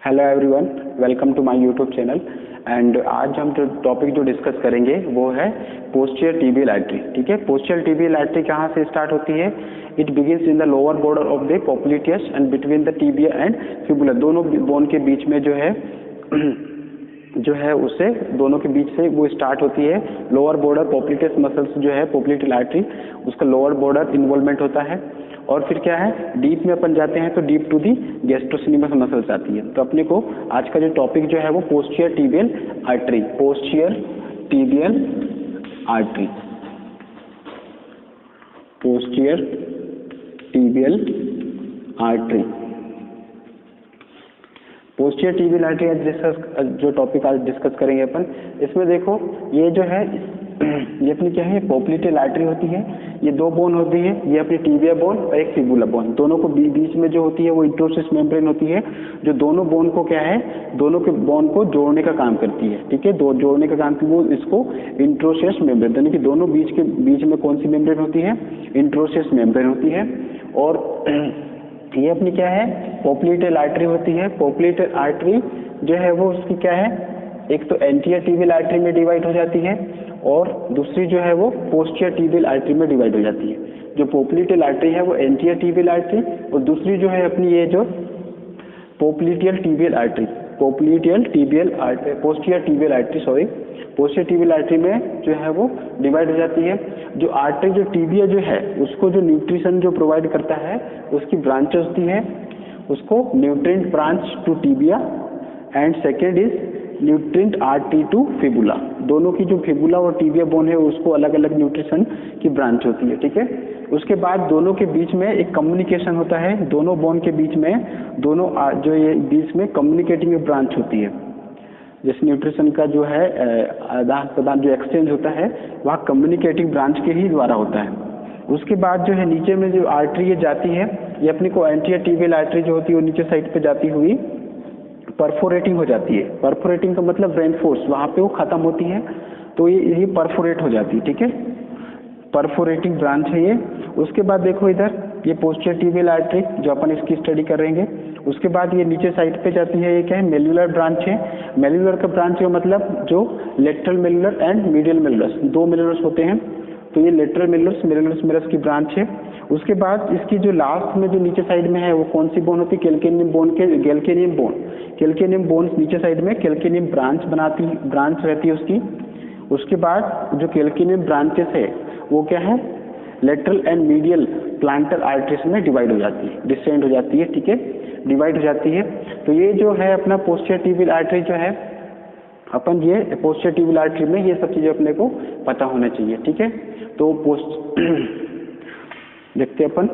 Hello everyone, welcome to my YouTube channel. And आज हम जो टॉपिक जो डिस्कस करेंगे वो है पोस्टीरियर टिबियल आर्टरी। ठीक है, पोस्टीरियर टिबियल आर्टरी कहाँ से स्टार्ट होती है? It begins in the lower border of the popliteus and between the tibia and fibula. दोनों बोन के बीच में जो है उससे दोनों के बीच से वो स्टार्ट होती है। लोअर बॉर्डर पोप्लिटियस मसल्स जो है पोप्लिटियल आर्टरी, उसका लोअर बॉर्डर इन्वॉल्वमेंट होता है। और फिर क्या है, डीप में अपन जाते हैं तो डीप टू दी गैस्ट्रोसिनेमस मसल्स आती है। तो अपने को आज का जो टॉपिक जो है वो posterior tibial artery, posterior tibial artery, posterior tibial artery, posterior tibial artery आज डिस्कस जो टॉपिक आज डिस्कस करेंगे अपन। इसमें देखो ये जो है ये अपनी क्या है, पोप्लिटियल आर्टरी होती है। ये दो बोन होती है, ये अपनी टिबिया बोन और एक फिबुला बोन। दोनों को बीच में जो होती है वो इंटरोसिस मेम्ब्रेन होती है, जो दोनों बोन को क्या है, दोनों के बोन को जोड़ने का काम करती है। ठीक है, दो जोड़ने का काम वो इसको इंटरोसिस मेम्ब्रेन, यानी कि दोनों बीच में कौन सी मेम्ब्रेन होती है? इंटरोसिस मेम्ब्रेन होती है। और ये अपनी क्या है, पोप्लिटियल आर्टरी होती है। पोप्लिटियल आर्टरी जो है वो उसकी क्या है, एक तो एंटीरियर टिबियल आर्टरी में डिवाइड हो जाती है और दूसरी जो है वो पोस्टीरियर टिबियल आर्टरी में डिवाइड हो जाती है। जो पोप्लिटियल आर्टरी है वो एंटीरियर टिबियल आर्टरी और दूसरी जो है अपनी ये जो popliteal tibial artery, posterior tibial artery, posterior tibial artery में जो है वो डिवाइड हो जाती है। जो आर्टरी जो टिबिया जो है उसको जो न्यूट्रिशन जो प्रोवाइड करता है उसकी ब्रांचेस होती है, उसको nutrient branch to tibia and second is nutrient artery to fibula. दोनों की जो फिबुला और टिबिया बोन है उसको अलग अलग न्यूट्रिशन की ब्रांच होती है। ठीक है, उसके बाद दोनों के बीच में एक कम्युनिकेशन होता है, दोनों बोन के बीच में, दोनों जो ये बीच में कम्युनिकेटिंग ब्रांच होती है। जैसे न्यूट्रिशन का जो है आदान प्रदान जो एक्सचेंज होता है वह कम्युनिकेटिंग ब्रांच के ही द्वारा होता है। उसके बाद जो है नीचे में जो आर्टरी ये जाती है, ये अपनी को एंटीरियर टिबियल आर्टरी जो होती है वो नीचे साइड पे जाती हुई परफोरेटिंग हो जाती है। परफोरेटिंग का मतलब रेनफोर्स, वहाँ पे वो खत्म होती है तो ये परफोरेट हो जाती है। ठीक है, परफोरेटिंग ब्रांच है ये। उसके बाद देखो इधर ये पोस्टीरियर टिबियल आर्टरी जो अपन इसकी स्टडी कर रहेंगे। उसके बाद ये नीचे साइड पे जाती है, ये क्या है, मेल्युलर ब्रांच है। मेल्युलर का ब्रांच का मतलब जो लेटरल मेल्युलर एंड मीडियल मेल्युलस, दो मेल्युलस होते हैं, तो ये लेटरल मेल्युलस मेल्युलस की ब्रांच है। उसके बाद इसकी जो लास्ट में जो नीचे साइड में है वो कौन सी बोन होती है? कैल्केनियम बोन के गैल्केनियम बोन। कैल्केनियम बोन नीचे साइड में कैल्केनियम ब्रांच रहती है उसकी। उसके बाद जो कैल्केनियम ब्रांचेस है वो क्या है, lateral and medial planter arteries में डिवाइड हो जाती है, डिसेंड हो जाती है। ठीक है, डिवाइड हो जाती है। तो ये जो है अपना पोस्टीरियर टिबियल आर्टरी जो है, अपन ये पोस्टीरियर टिबियल आर्टरी में ये सब चीजें अपने को पता होना चाहिए। ठीक है, तो देखते अपन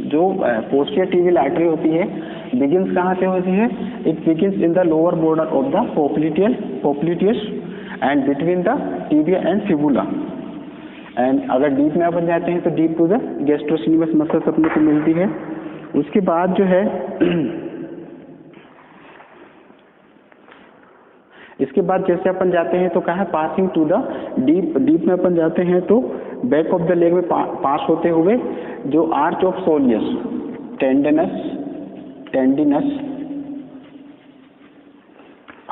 जो पोस्टीरियर टिबियल आर्टरी होती है बिगिंस कहाँ से होती है? It begins in the lower border of the popliteus and between the tibia and fibula. And अगर डीप में अपन जाते हैं तो deep to the gastrocnemius muscles अपने को मिलती है। उसके बाद जो है इसके बाद जैसे अपन जाते हैं तो कहाँ है, पासिंग टू द डीप में अपन जाते हैं तो बैक ऑफ द लेग में पास होते हुए जो arch of soleus, tendinous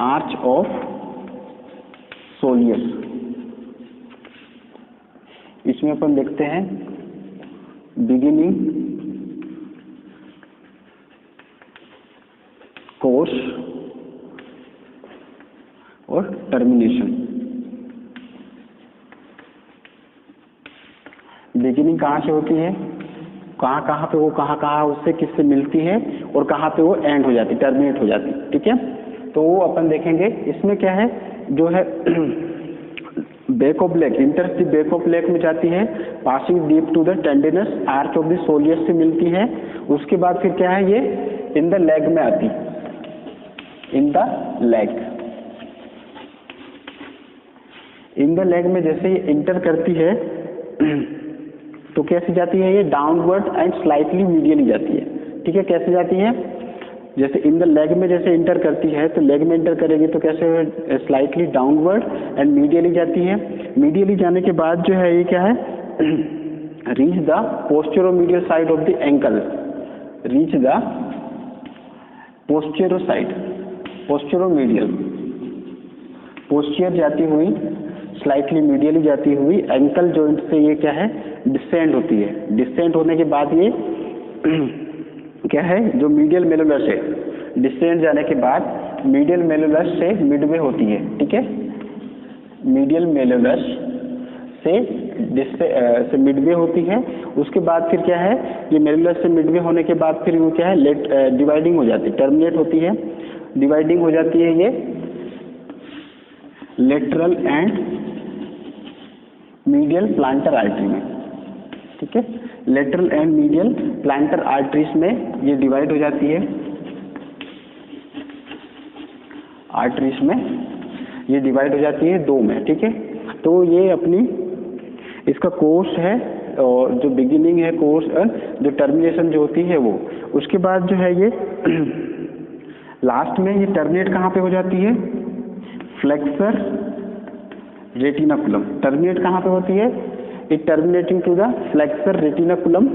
arch of soleus, इसमें अपन देखते हैं बिगिनिंग, कोर्स और टर्मिनेशन। बिगिनिंग कहाँ से होती है, कहाँ पे वो कहाँ उससे किससे मिलती है और कहाँ पे वो एंड हो जाती, टर्मिनेट हो जाती। ठीक है, तो वो अपन देखेंगे। इसमें क्या है, जो है back of leg, enter the back of leg में जाती है, passing deep to the tendinous arch of the soleus से मिलती है। उसके बाद फिर क्या है, ये इन द लेग में आती, इन द लेग में जैसे ये इंटर करती है तो कैसे जाती है, ये डाउनवर्ड एंड स्लाइटली मीडियली जाती है। ठीक है, कैसे जाती है, जैसे इन द लेग में जैसे इंटर करती है तो लेग में इंटर करेगी तो कैसे स्लाइटली डाउनवर्ड एंड मीडियली जाती है। मीडियली जाने के बाद जो है ये क्या है reach the posteromedial side of the ankle, reach the posteromedial, posterior जाती हुई, स्लाइटली मीडियली जाती हुई एंकल जॉइंट से ये क्या है, डिसेंड होती है। डिसेंड होने के बाद ये क्या है, जो मीडियल मेलुलस है, डिसेंड जाने के बाद मीडियल मेलुलस से मिडवे होती है, ठीक है, मीडियल मेलुलस से मिडवे होती है। उसके बाद फिर क्या है, ये मेलुलस से मिडवे होने के बाद फिर वो क्या है, डिवाइडिंग हो जाती है, टर्मिनेट होती है, डिवाइडिंग हो जाती है ये lateral and medial planter artery में, ठीक है, lateral and medial planter arteries में ये डिवाइड हो जाती है, आर्टरीज में ये डिवाइड हो जाती है दो में, ठीक है। तो ये अपनी इसका कोर्स है, और जो बिगिनिंग है कोर्स, जो टर्मिनेशन जो होती है वो, उसके बाद जो है ये लास्ट में ये टर्मिनेट कहाँ पे हो जाती है, फ्लेक्सर रेटिनाकुलम। टर्मिनेट कहाँ पे होती है, it terminating to the flexor retinaculum,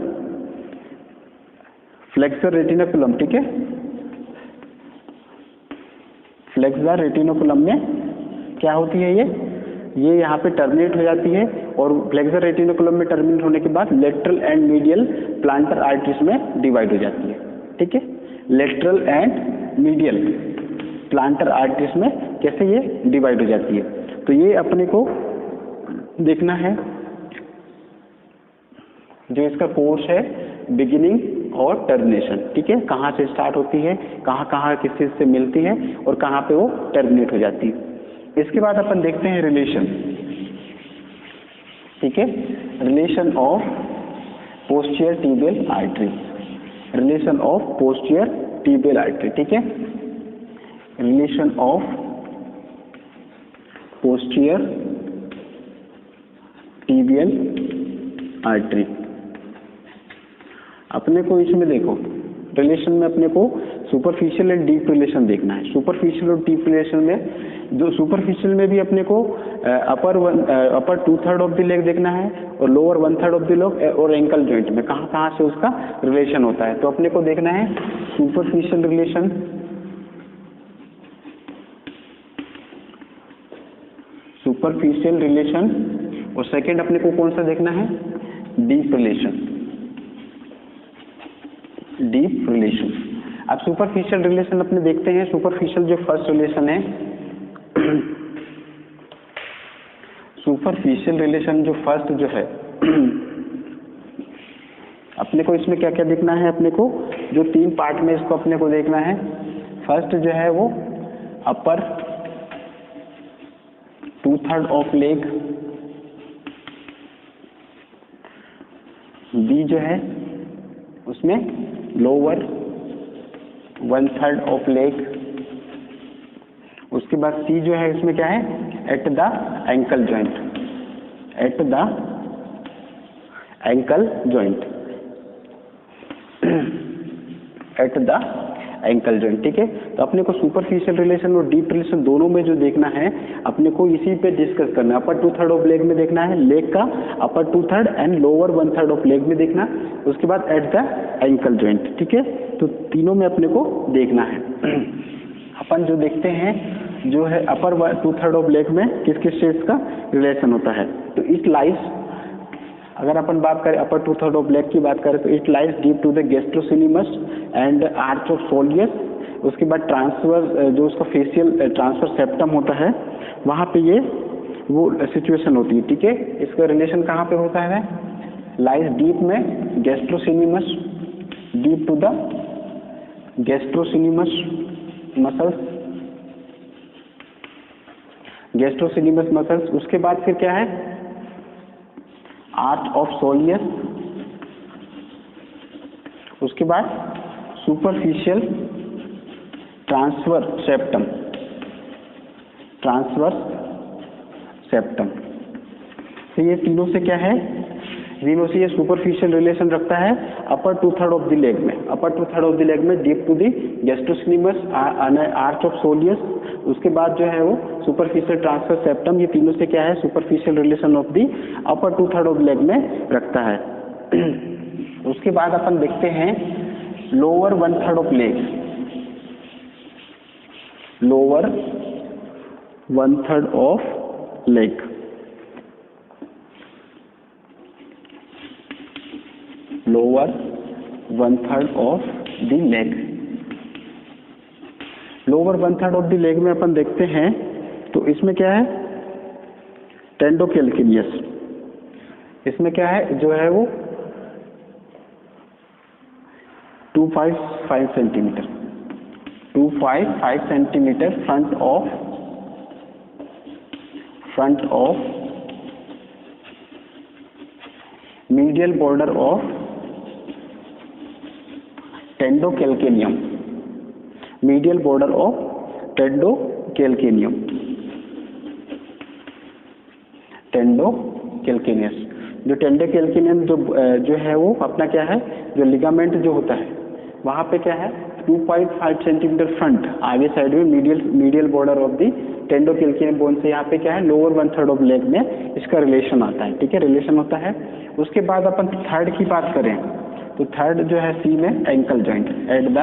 flexor retinaculum, ठीक है, फ्लेक्सर रेटिनाकुलम में क्या होती है ये यहाँ पे टर्मिनेट हो जाती है, और फ्लेक्सर रेटिनाकुलम में टर्मिनेट होने के बाद lateral and medial planter arteries में डिवाइड हो जाती है, ठीक है, lateral and medial planter arteries में कैसे ये डिवाइड हो जाती है। तो ये अपने को देखना है, जो इसका कोर्स है बिगिनिंग और टर्मिनेशन, ठीक है, कहाँ से स्टार्ट होती है, कहाँ कहाँ किस चीज से मिलती है, और कहाँ पे वो टर्मिनेट हो जाती है। इसके बाद अपन देखते हैं रिलेशन, ठीक है, relation of posterior tibial artery, relation of posterior tibial artery, ठीक है, relation of posterior tibial artery. अपने को इसमें देखो रिलेशन में अपने को सुपरफिशियल एंड डीप रिलेशन देखना है। सुपरफिशियल और डीप रिलेशन में, जो सुपरफिशियल में भी अपने को अपर 2/3 ऑफ द लेग देखना है, और लोअर 1/3 ऑफ द लेग और एंकल जॉइंट में कहाँ कहाँ से उसका रिलेशन होता है। तो अपने को देखना है सुपरफिशियल रिलेशन, सुपरफिशियल रिलेशन, और सेकंड अपने को कौन सा देखना है, डीप रिलेशन, डीप रिलेशन। अब सुपरफिशियल रिलेशन अपने देखते हैं। सुपरफिशियल जो फर्स्ट रिलेशन है, सुपरफिशियल रिलेशन जो फर्स्ट जो है, अपने को इसमें क्या क्या देखना है, अपने को जो 3 पार्ट में इसको अपने को देखना है। फर्स्ट जो है वो अपर 2/3 ऑफ लेग, बी जो है उसमें लोअर 1/3 ऑफ लेग, उसके बाद सी जो है इसमें क्या है, eight the ankle joint, at the ankle joint, at the ankle joint, ठीक है। तो अपने को सुपरफिशियल रिलेशन और डीप रिलेशन दोनों में जो देखना है, अपने को इसी पे डिस्कस करना है। अपर 2/3 ऑफ लेग में देखना है, लेग का अपर 2/3 एंड लोअर 1/3 ऑफ लेग में देखना, उसके बाद एट द एंकल जॉइंट, ठीक है। तो तीनों में अपने को देखना है। अपन जो देखते हैं जो है अपर 2/3 ऑफ लेग में किस किस चीज का रिलेशन होता है। तो इट लाइज, अगर अपन बात करें अपर 2/3 ऑफ लेग की बात करें, तो it lies deep to the gastrocnemius and arch of soleus. उसके बाद ट्रांसफर, जो उसका फेशियल ट्रांसफर सेप्टम होता है, वहाँ पे ये वो सिचुएशन होती है, ठीक है। इसका रिलेशन कहाँ पे होता है, लाइज डीप में gastrocnemius, deep to the gastrocnemius muscles, gastrocnemius muscles. उसके बाद फिर क्या है, आर्च ऑफ सोलियस, उसके बाद superficial transfer septum, transverse septum. तो ये तीनों से क्या है, वीनोसी ये सुपरफिशियल रिलेशन रखता है upper two third of the leg में, upper two third of the leg में deep to the gastrocnemius, arch of soleus, उसके बाद जो है वो सुपरफिशियल ट्रांसफर सेप्टम, ये तीनों से क्या है superficial relation of the upper two third of leg में रखता है। उसके बाद अपन देखते हैं lower one third of leg, lower one third of leg, lower one third of the leg. Lower one third of the leg में अपन देखते हैं तो इसमें क्या है टेंडोकेल्किनियस, इसमें क्या है जो है वो 255 centimetre, 255 centimetre front of medial border of tendo calcaneum, medial border of tendo calcaneum, tendo calcaneus. जो टेंडोकेल्केनियम जो है वो अपना क्या है जो लिगामेंट जो होता है वहाँ पे क्या है 2.5 सेंटीमीटर फ्रंट आगे साइड में medial border of the tendo calcaneum bone से यहाँ पे क्या है lower one third of leg में इसका रिलेशन आता है, ठीक है, रिलेशन होता है। उसके बाद अपन थर्ड की बात करें तो थर्ड जो है सी में ankle joint, at the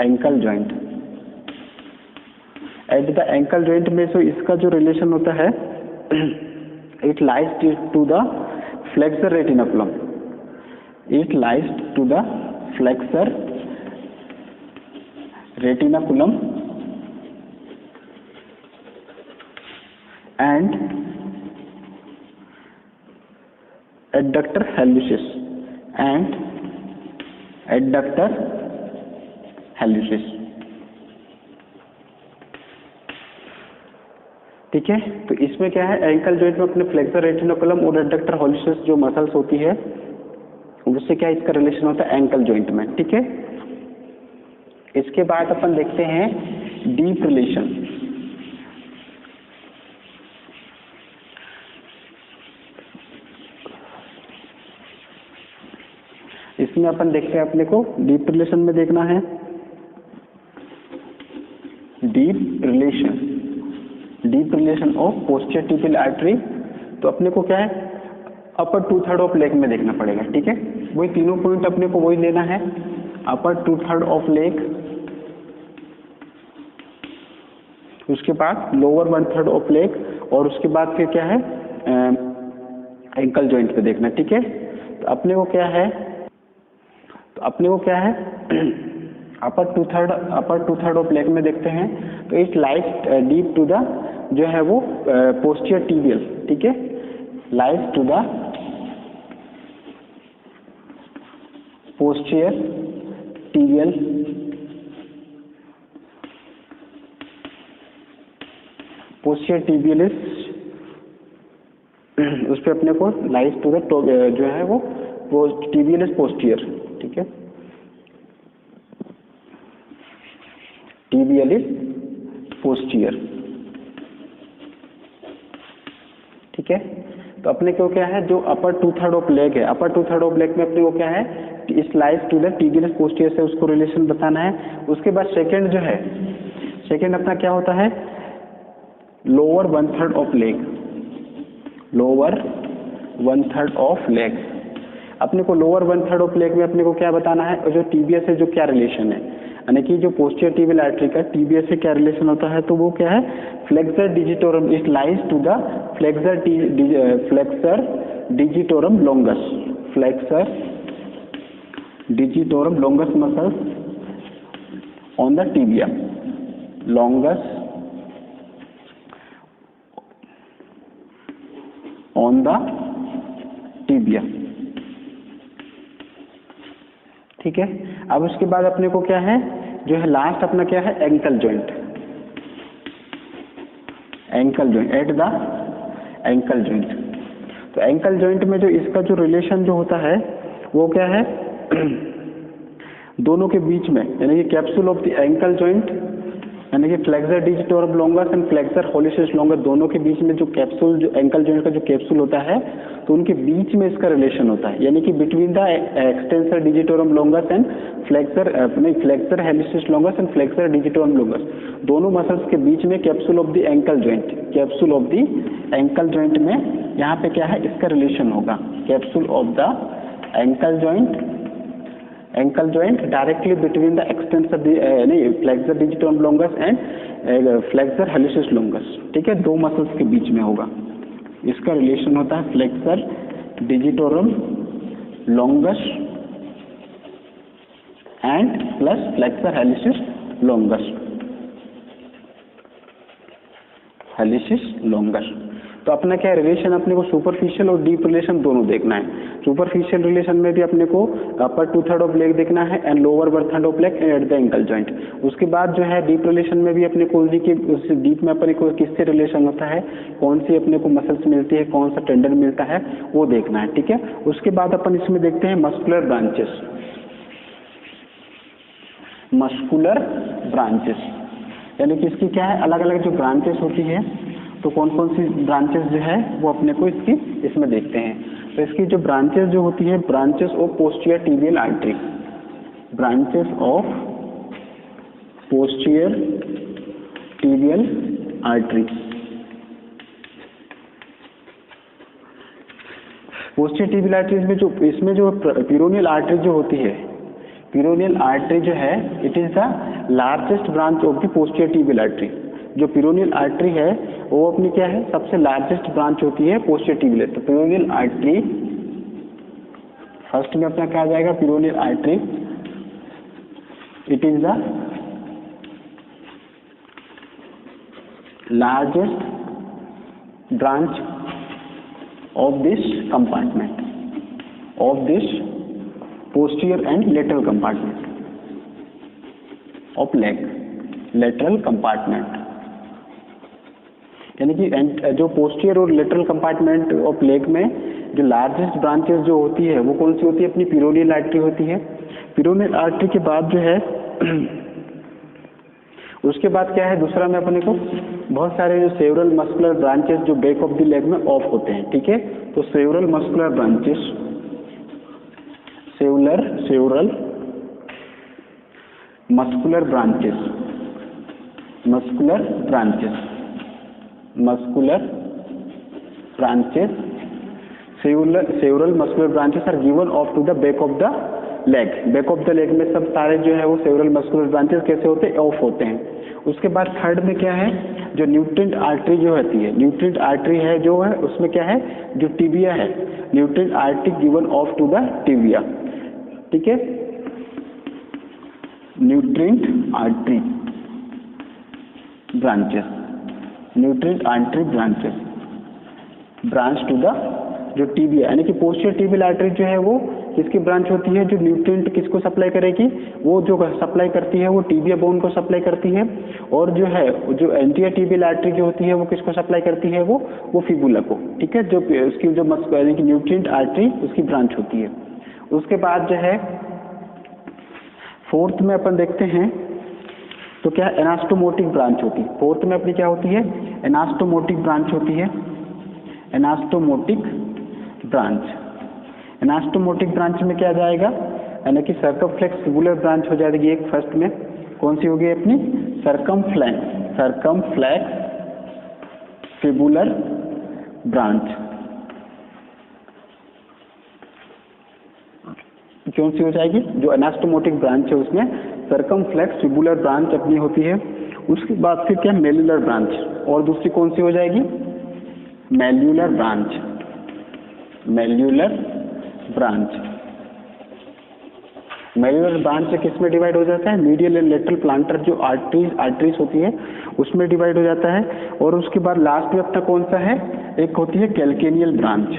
ankle joint, at the ankle joint में तो इसका जो रिलेशन होता है it lies to the flexor retinaculum, it lies to the flexor retinaculum and adductor hallucis, and adductor hallucis, ठीक है। तो इसमें क्या है एंकल जॉइंट में अपने फ्लेक्सर रेटिनाकुलम और एडक्टर हॉलिसिस जो मसल्स होती है उससे क्या इसका रिलेशन होता है एंकल जॉइंट में, ठीक है। इसके बाद अपन देखते हैं डीप रिलेशन, इसमें अपन देखते हैं अपने को डीप रिलेशन में देखना है deep relation of posterior tibial artery. तो अपने को क्या है upper two third of leg में देखना पड़ेगा, ठीक है। वही तीनों पॉइंट अपने को वही लेना है, upper two third of leg, उसके बाद lower one third of leg, और उसके बाद फिर क्या है एंकल जॉइंट पे देखना, ठीक है। तो अपने को क्या है upper two third of leg में देखते हैं तो it lies deep to the जो है वो पोस्टीरियर टिबियल, ठीक है, lies to the posterior tibial, posterior tibialis, उस पर अपने को लाइज टू द जो है वो टिबियलिस पोस्टीरियर, ठीक है, टिबियलिस पोस्टीरियर, ठीक है। तो अपने को क्या है जो upper two third of leg है, upper two third of leg में अपने को क्या है इस lies to the tibialis posterior से उसको रिलेशन बताना है। उसके बाद सेकंड जो है सेकंड अपना क्या होता है lower one third of leg, lower one third of leg. अपने को lower one third of leg में अपने को क्या बताना है और जो टीबिया से जो क्या रिलेशन है, यानी कि जो पोस्टीरियर टिबियल आर्टरी का टीबिया से क्या रिलेशन होता है, तो वो क्या है flexor digitorum, it lies to the flexor digitorum longus, flexor digitorum longus muscles on the tibia, longus on the tibia, ठीक है। अब उसके बाद अपने को क्या है जो है लास्ट अपना क्या है ankle joint, ankle joint, at the ankle joint. तो एंकल जॉइंट में जो इसका जो रिलेशन जो होता है वो क्या है दोनों के बीच में, यानी कि capsule of the ankle joint यानी कि flexor digitorum longus and flexor hallucis longus दोनों के बीच में जो कैप्सूल, जो एंकल जॉइंट का जो कैप्सूल होता है, तो उनके बीच में इसका रिलेशन होता है, यानी कि between the extensor digitorum longus and flexor hallucis longus and flexor digitorum longus, दोनों मसल्स के बीच में capsule of the ankle joint, capsule of the ankle joint में यहाँ पे क्या है, इसका रिलेशन होगा, capsule of the ankle joint directly between the extensor flexor digitorum longus and flexor hallucis longus, ठीक है, दो मसल्स के बीच में होगा, इसका रिलेशन होता है flexor digitorum longus and plus flexor hallucis longus. तो अपना क्या रिलेशन, अपने को सुपरफिशियल और डीप रिलेशन दोनों देखना है। सुपरफिशियल रिलेशन में भी अपने को अपर 2/3 ऑफ लेग देखना है and lower 1/3 of leg at the ankle joint. उसके बाद जो है डीप रिलेशन में भी अपने को उस डीप में अपने को किससे रिलेशन होता है, कौन सी अपने को मसल्स मिलती है, कौन सा टेंडन मिलता है, वो देखना है, ठीक है। उसके बाद अपन इसमें देखते हैं मस्कुलर ब्रांचेस, यानी कि इसकी क्या है, अलग अलग जो ब्रांचेस होती है, तो कौन कौन सी ब्रांचेस जो है वो अपने को इसमें देखते हैं। तो इसकी जो ब्रांचेस जो होती है, branches of posterior tibial artery, branches of posterior tibial artery, posterior tibial arteries में जो इसमें जो पेरोनियल आर्टरी जो होती है, पेरोनियल आर्टरी जो है it is the largest branch of the posterior tibial artery. जो पेरोनियल आर्टरी है वो अपनी क्या है, सबसे लार्जेस्ट ब्रांच होती है पोस्टीरियर टिबियल। तो पेरोनियल आर्टरी फर्स्ट में अपना क्या आ जाएगा, peroneal artery it is the largest branch of this compartment, of this posterior and lateral compartment of leg, lateral compartment, यानी कि जो पोस्टीरियर और लेटरल कंपार्टमेंट ऑफ लेग में जो लार्जेस्ट ब्रांचेस जो होती है वो कौन सी होती है, अपनी पेरोनियल आर्टरी होती है। पेरोनियल आर्टरी के बाद जो है उसके बाद क्या है, दूसरा में अपने को बहुत सारे जो सेवरल मस्कुलर ब्रांचेस जो बैक ऑफ द लेग में ऑफ होते हैं, ठीक है। तो several muscular branches, several muscular branches several muscular branches are given off to the back of the leg। Back of the leg में सब सारे जो है वो सेवरल मस्कुलर ब्रांचेस कैसे होते हैं, ऑफ होते हैं। उसके बाद थर्ड में क्या है, जो न्यूट्रेंट आर्टरी जो होती है, न्यूट्रेंट आर्टरी है जो है उसमें क्या है, जो टिबिया है, nutrient artery given off to the tibia, ठीक है। Nutrient artery branches branch to the जो टिबिया, यानी कि पोस्टीरियर टिबियल आर्टरी जो है वो किसकी ब्रांच होती है, जो न्यूट्रिएंट किसको सप्लाई करेगी, वो जो सप्लाई करती है वो टिबिया बोन को सप्लाई करती है, और जो है जो एंटीरियर टिबियल आर्टरी जो होती है वो किसको सप्लाई करती है, वो फिबुला को, ठीक है। जो उसकी जो यानी कि न्यूट्रिएंट आर्टरी उसकी ब्रांच होती है। उसके बाद जो है फोर्थ में अपन देखते हैं तो क्या एनास्टोमोटिक ब्रांच होती है। फोर्थ में अपनी क्या होती है, एनास्टोमोटिक ब्रांच होती है, एनास्टोमोटिक ब्रांच में क्या जाएगा, यानी कि सर्कमफ्लेक्स फिबुलर ब्रांच हो जाएगी एक फर्स्ट में, कौन सी होगी अपनी, सर्कमफ्लेक्स फिबुलर ब्रांच, कौन सी हो जाएगी, जो एनास्टोमोटिक ब्रांच है उसमें सर्कमफ्लेक्स फिबुलर ब्रांच अपनी होती है। उसके बाद फिर क्या, मेल्युलर ब्रांच, और दूसरी कौन सी हो जाएगी, मेल्युलर ब्रांच। मेल्युलर ब्रांच किस में डिवाइड हो जाता है, मीडियल एंड लेटरल प्लांटर जो आर्टरीज होती है उसमें डिवाइड हो जाता है। और उसके बाद लास्ट में अपना कौन सा है, एक होती है कैल्केनियल ब्रांच।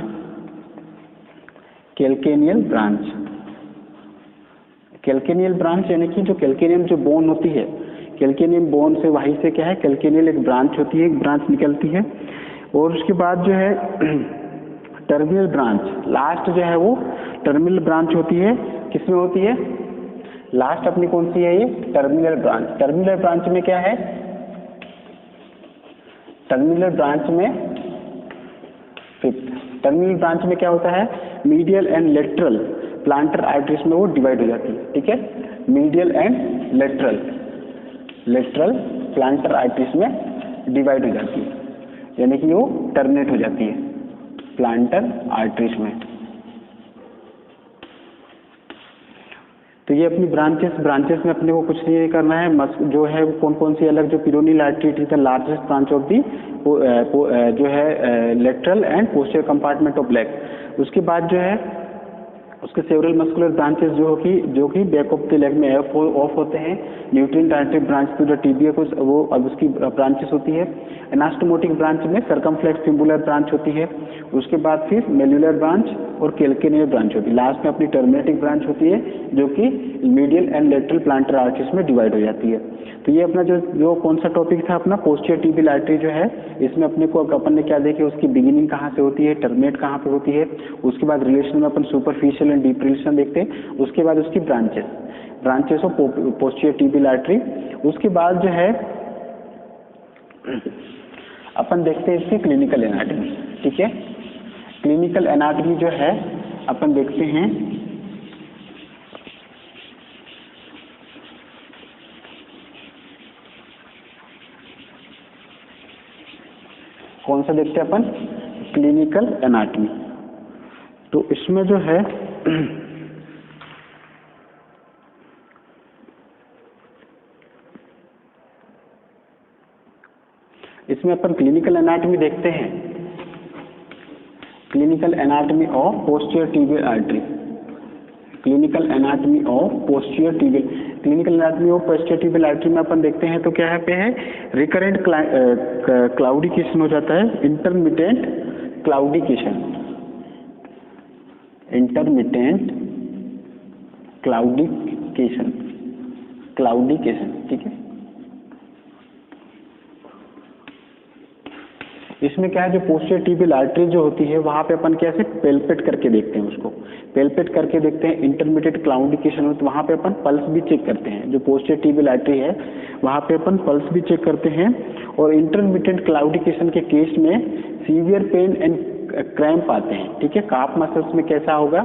कैल्केनियल ब्रांच यानी कि जो कैल्केनियम जो बोन होती है, कैल्केनियम बोन से वहीं से क्या है, कैल्केनियल एक ब्रांच होती है, एक ब्रांच निकलती है। और उसके बाद जो है टर्मिनल ब्रांच, लास्ट जो है वो टर्मिनल ब्रांच होती है, किसमें होती है, लास्ट अपनी कौन सी है, ये टर्मिनल ब्रांच। टर्मिनल ब्रांच में क्या है, टर्मिनल ब्रांच में फिफ्थ, टर्मिनल ब्रांच में क्या होता है, medial and lateral planter arteries में वो डिवाइड हो जाती है, ठीक है, medial and lateral planter arteries में डिवाइड हो जाती है, यानी कि वो टर्मिनेट हो जाती है प्लांटर आर्टरीज में। तो ये अपनी ब्रांचेस में अपने को कुछ नहीं करना है, जो है वो कौन कौन सी अलग, जो peroneal artery it is the largest branch of the जो है lateral and posterior compartment of leg. उसके बाद जो है उसके सेवरल मस्कुलर ब्रांचेस जो कि बैक ऑफ द लेग में ऑफ होते हैं। न्यूट्रिएंट आर्टरी ब्रांच तो जो टीबिया को वो अब उसकी ब्रांचेस होती है। एनास्टोमोटिक ब्रांच में सर्कमफ्लेक्स फिबुलर ब्रांच होती है। उसके बाद फिर मेल्युलर ब्रांच और कैल्केनियर ब्रांच होती है। लास्ट में अपनी टर्मिनेटिंग ब्रांच होती है जो कि medial and lateral planter arteries में डिवाइड हो जाती है। तो ये अपना जो कौन सा टॉपिक था अपना पोस्टीरियर टिबियल आर्टरी जो है, इसमें अपने को अपन ने क्या देखे, उसकी बिगिनिंग कहाँ से होती है, टर्मिनेट कहाँ पे होती है, उसके बाद रिलेशन में अपन सुपरफिशियल एंड डीप रिलेशन देखते हैं, उसके बाद उसकी branches of posterior tibial artery. उसके बाद जो है अपन देखते हैं इसकी क्लिनिकल एनाटॉमी, ठीक है। क्लिनिकल एनाटॉमी जो है अपन देखते हैं कौन सा देखते हैं अपन, क्लिनिकल एनाटॉमी। तो इसमें जो है इसमें अपन क्लिनिकल एनाटॉमी देखते हैं, clinical anatomy of posterior tibial artery, clinical anatomy of posterior tibial, clinical anatomy of posterior tibial artery में अपन देखते हैं तो क्या है पे है, रिकरेंट क्लाउडिकेशन हो जाता है, इंटरमिटेंट क्लाउडिकेशन, क्लाउडिकेशन, ठीक है। इसमें क्या है, जो पोस्टीरियर टिबियल आर्टरी जो होती है वहां पे अपन कैसे पेल्पेट करके देखते हैं, उसको पेल्पेट करके देखते हैं। इंटरमीडिएट क्लाउडिकेशन हो तो वहां पे अपन पल्स भी चेक करते हैं। जो पोस्टीरियर टिबियल आर्टरी है वहां पे अपन पल्स भी चेक करते हैं। और इंटरमीडिएट क्लाउडिकेशन के केस में सीवियर पेन एंड क्रैम्प आते हैं, ठीक है। काफ मसल्स में कैसा होगा,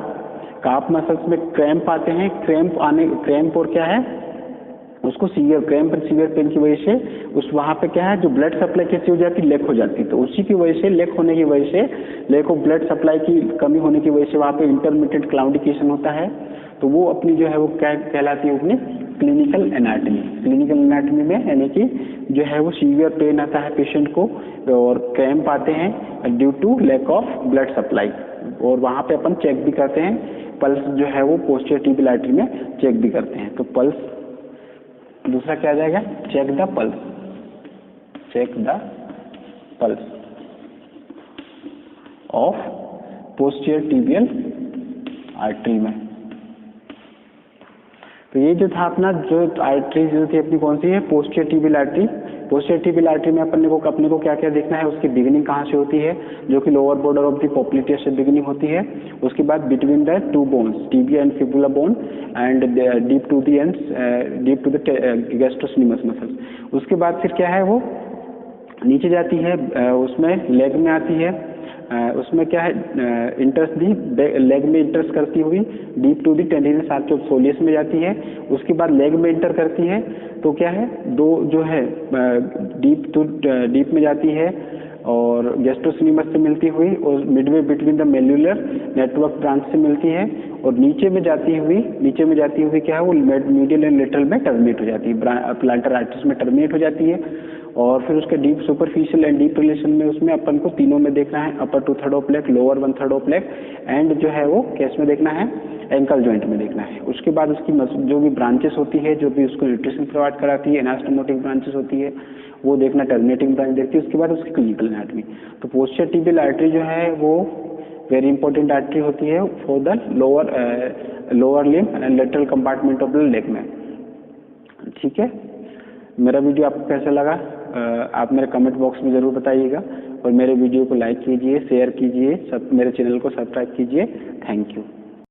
काफ मसल्स में क्रैम्प आते हैं। क्रैम्प और क्या है उसको क्रैम्प एंड सीवियर पेन की वजह से उस वहाँ पे क्या है, जो ब्लड सप्लाई कैसी हो जाती है, लेक हो जाती है। तो उसी की वजह से लेक होने की वजह से, लेक ऑफ ब्लड सप्लाई की कमी होने की वजह से वहाँ पे इंटरमिटेंट क्लाउडिकेशन होता है। तो वो अपनी जो है वो क्या कहलाती है, अपनी क्लिनिकल एनाटॉमी। क्लिनिकल एनाटॉमी में यानी कि जो है वो सीवियर पेन आता है पेशेंट को और क्रैम्प आते हैं due to lack of blood supply. और वहाँ पे अपन चेक भी करते हैं, पल्स जो है वो पोस्टीरियर टिबियल आर्टरी में चेक भी करते हैं। तो पल्स दूसरा क्या आ जाएगा, check the pulse, check the pulse of posterior tibial artery में। तो ये जो था अपना जो आर्टरी जो थी अपनी कौन सी है, posterior tibial artery. Posterior tibial artery में अपने को क्या क्या देखना है, उसकी बिगिनिंग कहाँ से होती है, जो कि lower border of the popliteus से बिगिनिंग होती है। उसके बाद between the two bones, tibia and fibula bone and deep to the ends, deep to the gastrocnemius muscles. उसके बाद फिर क्या है वो नीचे जाती है, उसमें लेग में आती है। उसमें क्या है, इंटर्स दी लेग में इंटर्स करती हुई deep to the tendinous arch of soleus में जाती है। उसके बाद लेग में इंटर करती है तो क्या है, दो जो है डीप में जाती है और गैस्ट्रोसिनिमस से मिलती हुई और midway between the malleolar network branch से मिलती है और नीचे में जाती हुई क्या है वो मीडियल एंड लेटरल में टर्मिनेट हो जाती है, प्लांटर आर्टरीज में टर्मिनेट हो जाती है। और फिर उसके deep superficial and deep relation में उसमें अपन को तीनों में देखना है, अपर 2/3 of leg, lower 1/3 of leg and जो है वो केस में देखना है, एंकल जॉइंट में देखना है। उसके बाद उसकी जो भी ब्रांचेस होती है, जो भी उसको न्यूट्रिशन प्रोवाइड कराती है, एनास्टोमोटिक ब्रांचेस होती है वो देखना, टर्मिनेटिंग ब्रांच देखती है। उसके बाद उसकी क्लिनिकल एनाटॉमी। तो पोस्टीरियर टिबियल आर्टरी जो है वो वेरी इंपॉर्टेंट आर्टरी होती है for the lower limb and lateral compartment of the leg में, ठीक है। मेरा वीडियो आपको कैसा लगा आप मेरे कमेंट बॉक्स में ज़रूर बताइएगा और मेरे वीडियो को लाइक कीजिए, शेयर कीजिए, मेरे चैनल को सब्सक्राइब कीजिए। Thank you.